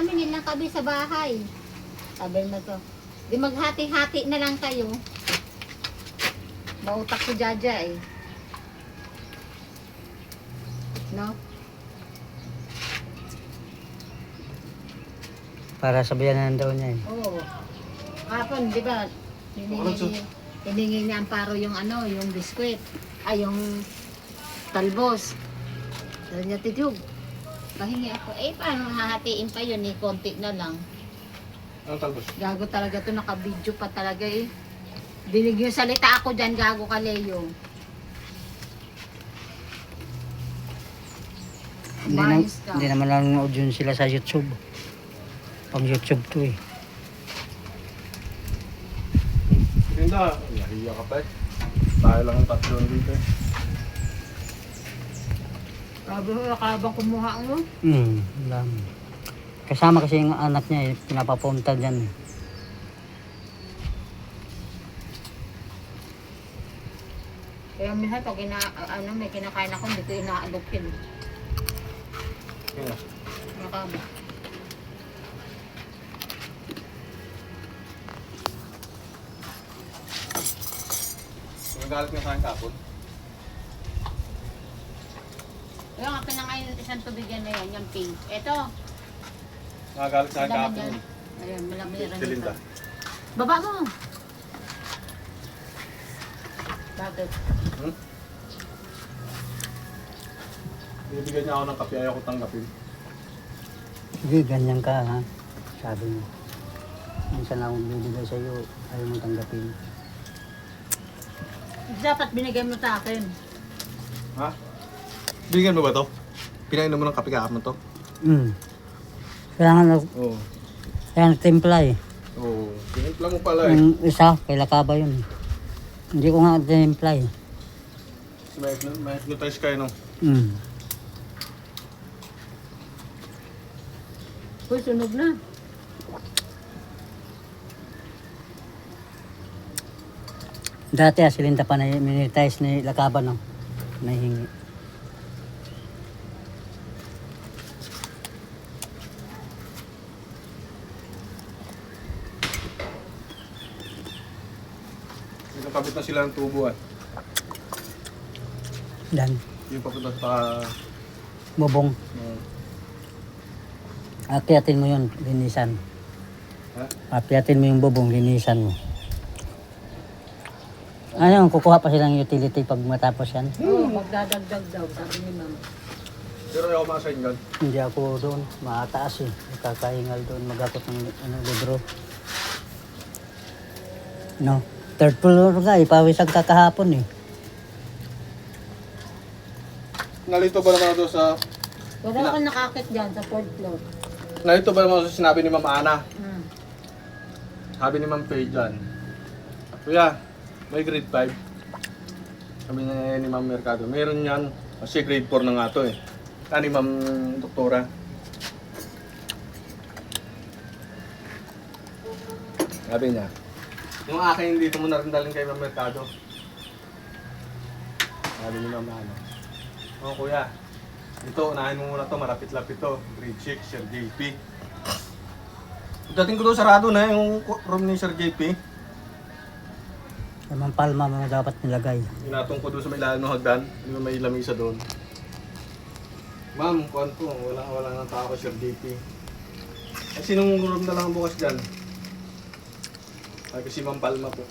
namin nilang kabi sa bahay. Sabi mo to. Di maghati-hati na lang kayo. Mautak si Jaja eh. No? Para sabihan na daw niya eh. Oo. Kapon, di ba? Hiningi niya ang paro yung ano, yung biskwit. Ay, yung talbos. Sabi niya, Tijug, pahingi ako. Eh, paano hahatiin pa yun eh? Konti na lang. Anong talbos? Gago talaga to, naka-video pa talaga eh. Dinig yung salita ako dyan, gago ka, Leo. Hindi naman nanonood yun sila sa YouTube. Pang YouTube to eh. Linda, nahiya ka pa eh. Tayo lang ang tatlo dito eh. Sabi mo, nakabang kumuha mo. Alam. Kasama kasi yung anak niya eh, pinapapunta dyan eh. Kaya minsan pag may kinakain ako, hindi ko inaalupin. Yun na. Nakabang. Nagalit nga sa akin kapon. Kaya nga pinangayon isang tubigan na yan, yung pink. Ito, Nagalit sa akin laman kapon. yan. Ayan, malamiran Si Linda. Baba mo! Bakit? Binibigyan niya ako ng kape, ayaw ko tanggapin. Sige, ganyan ka ha. Sabi niya. Minsan lang akong bibigay sa'yo, ayaw mong tanggapin. Dapat binigay mo sa akin. Ha? Bigyan mo ba to? Pinainom mo ng kape kahapon to? Kailangan na, Oo. kaya nagtimpla eh. Oo. Pinimpla mo pala eh. Yung isa, kay Lakaba yun. Hindi ko nga nagtimpla eh. May hypnotize kayo no? Uy, sunog na. Dati si Linda pa na minitize ni Lakaba no. Nahingi. Nakabit na sila ng tubo at Dan, yung papunta sa... bubong. Akyatin mo yun, linisan. Ha? Akyatin mo yung bubong, linisan mo. Ano, kukuha pa silang utility pag matapos yan. Oo, magdadagdag daw, sabi ni ma'am. Pero ayaw masahin yan. Hindi ako doon, mataas eh. Kakahingal doon, magakot ng libro. No, third floor ka, ipawisag ka kahapon eh. Nalito ba naman ito sa... Wala akong nakakit dyan sa fourth floor. Nalito ba naman sa sinabi ni Ma'am Ana? Hmm. Sabi ni Ma'am Faye dyan. Kuya, may grade 5. Sabi niya ni Ma'am Mercado, meron yan. Kasi grade 4 na nga to eh. Ni Ma'am Doktora. Sabi niya, yung akin dito mo na rin dalhin kay Ma'am Mercado. Sabi ni Ma'am Ana. Oo kuya, ito unahin mo muna to, marapit-lapit to. Grade 6, Sir JP. Dating ko doon sarado na yung room ni Sir JP. Limang palma mo na dapat nilagay. Inatong ko doon sa may ilalim ng hagdan, hindi may lamisa doon. Ma'am, kuhan po, wala nang tao Sir JP. Eh, sinong room na lang bukas dyan? Ay, kasi Ma'am Palma po.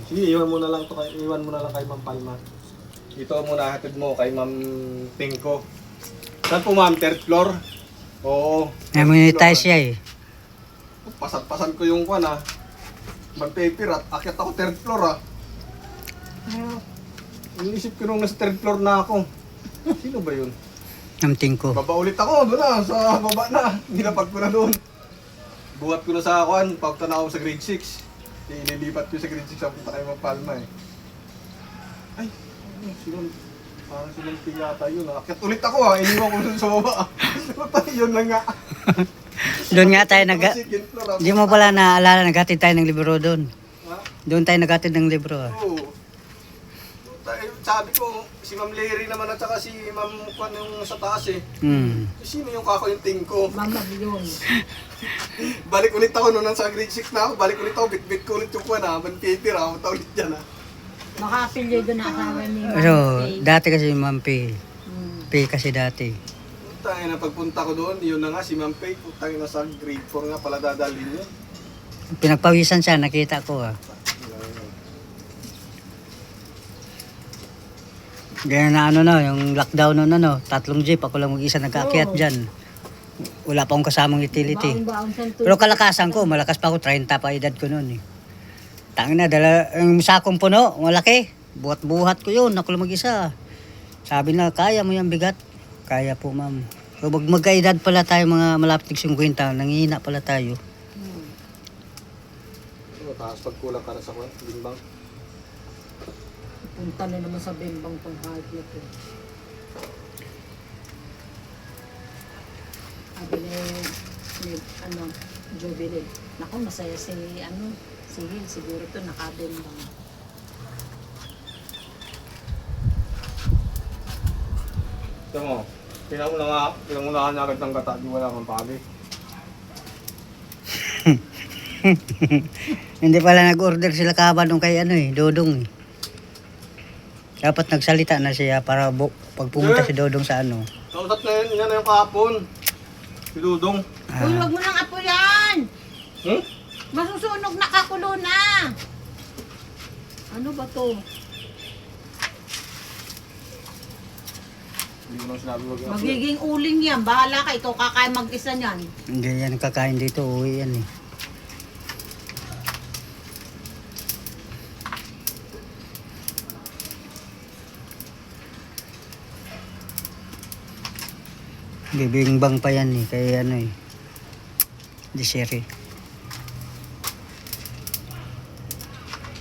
Sige, iwan mo na lang kay Ma'am Palma. Ito muna hatid mo kay Ma'am Tingko. Saan po ma'am? Third floor? Oo. May minitize siya eh. Pasan ko yung kwan ah. Mag-paper at akyat ako third floor ah. Inisip ko nung nasa third floor na ako. Sino ba yun? Namting ko. Baba ulit ako doon na, sa baba na. Nilapag ko na doon. Buhat ko na sa kwan, pagta na ako sa grade 6. Inilipat ko sa grade 6 sa punta kay Ma'am Palma eh. Ay, sino? Parang silang tiyata yun. Akyat ulit ako ah, iniwan ko dun sa baba. So tayo yun na nga. Doon nga tayo Second floor, ah. Di mo pala naalala, naghatid tayo ng libro doon. Ha? Doon tayo naghatid ng libro ah. Oo. Sabi ko, Si Ma'am Larry naman at saka si Ma'am Kwan yung sa taas eh. Hmm. Sino yung kakayunting ko? Mamag yun. Balik ulit ako nung nasa grade 6 na ako. Balik ulit ako, bit-bit ko ulit yung Kwan ha. Man paper ha, punta ulit dyan ha. Baka apelyido na asawa ni Ma'am Pero Kay. dati kasi Ma'am P. Hmm. P kasi dati. Putangin na pagpunta ko doon, yun na nga si Ma'am Pei. Putangin na sa grade 4 nga pala dadalhin yun. Pinagpawisan siya, nakita ko ah. Ganyan na ano na, yung lockdown nun ano, 3 jeep, ako lang mag-isa nagkaakyat Oo. dyan. Wala pa akong kasamang utility. Baon-baon siyang tubig. Pero kalakasan ko, malakas pa ako, 30 pa edad ko noon eh. Tangin na, dala, yung sakong puno, malaki. Buhat-buhat ko yun, ako lang mag-isa. Sabi na, kaya mo yung bigat. Kaya po ma'am. So magkaedad pala tayo, mga malapit 50, nangihina pala tayo. Hmm. Tapos pagkulang ka na sa Kwan, bimbang. Punta na naman sa bimbang tong heart na to. Sabi ni ano, Jubilee. Naku, masaya si ano, si Hill. Siguro to nakabimbang. Ito mo, pinangunahan niya agad ng gata, di wala kang pagi. Hindi pala nag-order sila kaban nung kay ano eh, Dodong eh. Dapat nagsalita na siya para pag pumunta si Dodong sa ano. Kausap na yun, yan na yung kahapon. Si Dudong. Uy, wag mo nang apo yan! Hmm? Masusunog na kakulo na! Ano ba to? Hindi ko nang sinabi wag yung Magiging uling yan. Bahala ka. Ikaw kakain mag-isa niyan. Hindi yan kakain dito, uwi yan eh. Bibingbang pa yan eh, kaya ano eh. Desiri.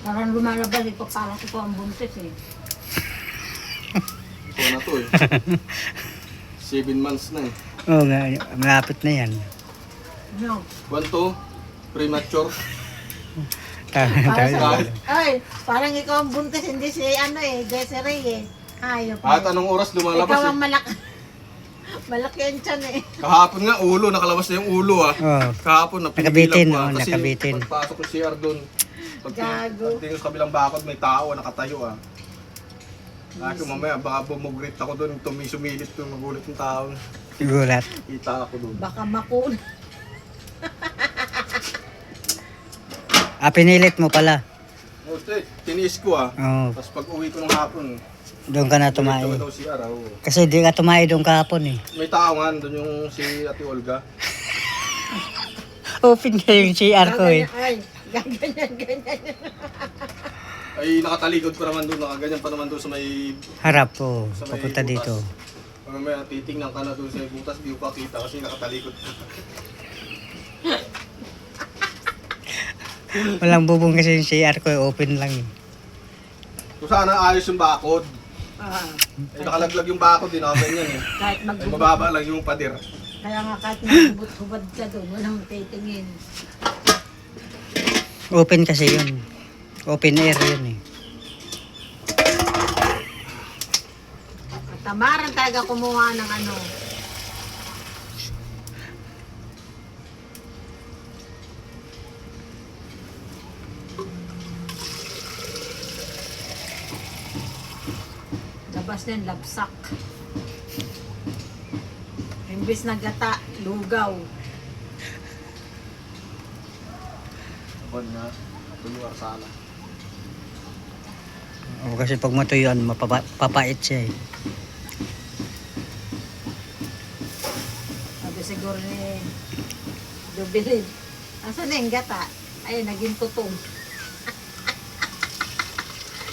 Parang lumalabas ito. Parang ito ang buntis eh. Ito na to eh. 7 months na eh. Oo nga, malapit na yan. No. 1 to, premature. Ay, parang ikaw ang buntis. Hindi si ano eh. Desiree eh. Hayop. Kahit anong oras lumalabas Ikaw eh. ang malaki ang tiyan eh. Kahapon nga ulo, nakalabas na yung ulo ah. Oo. Kahapon Nakabitin, napigilan ko ah. no? Kasi Nakabitin. pagpasok ko CR doon, Gago. pagtingin sa kabilang bakod may tao nakatayo ah. Ako mamaya baka bumugrit ako doon, sumilit yung magulit yung tao. Gulat. Kita ako doon. Baka makul. Pinilit mo pala. Kasi tiniis ko ah. Oo. Tapos pag uwi ko ng hapon, Doon ka na tumae. ulit daw CR ah. Oo. Kasi di ka tumae doon kahapon eh. May tao nga doon yung si Ate Olga. Open ka yung CR ko eh. Ay, ganyan. Ay nakatalikod pa naman doon, nakaganyan pa naman doon sa may Harap po, sa may papunta butas. dito. Mamaya titingnan ka na doon sa butas, di ko pa kita kasi nakatalikod. Walang bubong kasi yung CR ko, open lang eh. Kung sana ayos yung bakod. Ah, Eh nakalaglag yung bakod, di nakaganyan eh. kahit Ay maghubad. mababa lang yung pader. Kaya nga kahit maghubad ka doon, walang titingin. Open kasi yun. Open air yun eh. Tamaran talaga kumuha ng ano. Labas din, labsak. Imbis na gata, lugaw. Bon nga, tuluwar sana. O kasi pag matuyuan, papait siya eh. Sabi siguro ni Jubilee, asan na yung gata? Ay, naging tutong.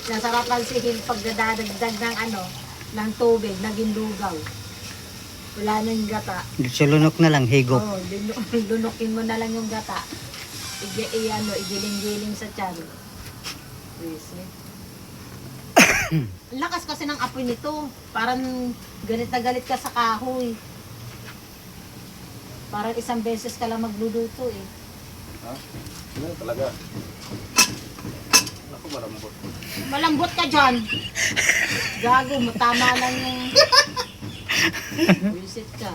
Nasarapan si Hill pag dadagdag ng ano, ng tubig, naging lugaw. Wala na yung gata. Sulunok na lang, higop. Oh, lunukin mo na lang yung gata. Igiling-giling sa tiyan. Visit. Ang lakas kasi ng apoy nito. Parang galit na galit ka sa kahoy. Parang isang beses ka lang magluluto eh. Ha? Ano talaga? Naku, malambot. Malambot ka dyan. Gago mo, tama lang yung... Visit ka.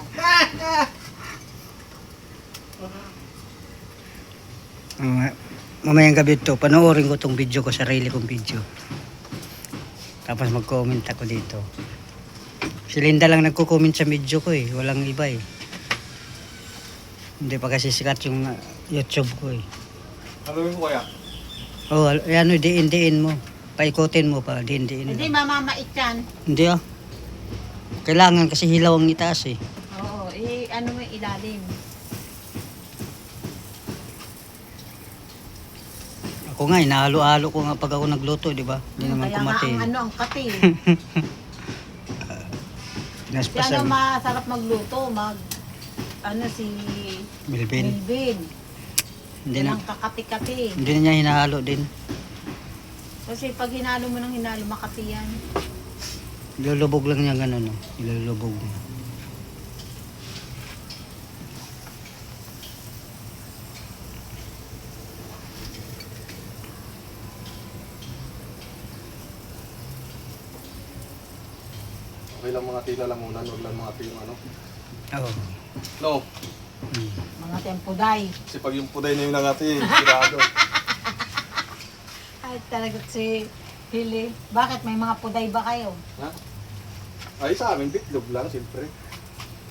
Mamayang gabi to, panoorin ko tong video ko, sarili kong video. Tapos mag-comment ako dito. Si Linda lang nagko-comment sa video ko eh, walang iba eh. Hindi pa kasi sikat yung YouTube ko eh. Ano yung kuya? Oh, ano, diin mo. Paikutin mo pa, diin Hindi, mo. mamamait yan. Hindi ah. Kailangan kasi hilaw ang itaas eh. Oo, ano mo yung ilalim. Ako nga, inahalo-halo ko nga pag ako nagluto, di ba? Hindi naman Kaya nga kumati. ang kati. Si Pinaspasan. masarap magluto, si Bilbil. Bilbil. Hindi Yan na, ang kakati-kati. hindi na niya hinahalo din. Kasi pag hinalo mo ng hinalo, makati yan. Ilulubog lang niya gano'n, no? Ilulubog niya. Okay lang mga tila lamunan, huwag lang mga tila ano. Oo. No, Mm. Mga tempuday. kasi pag yung puday na yung nangati, sigurado. Ay, talaga si Hili. Bakit? May mga puday ba kayo? Ha? Ay, sa amin, bitlog lang, siyempre.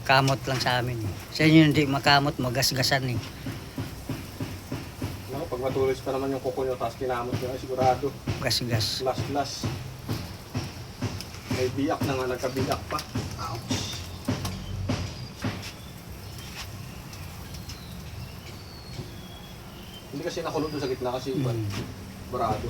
Kamot lang sa amin. Sa inyo hindi makamot, magasgasan eh. No, pag matulis pa naman yung kuko nyo, tapos kinamot nyo, ay sigurado. Gasgas. Last. May biyak na nga, nagkabiyak pa. Ouch. Hindi kasi nakulong doon sa gitna kasi iba. Mm. Barado.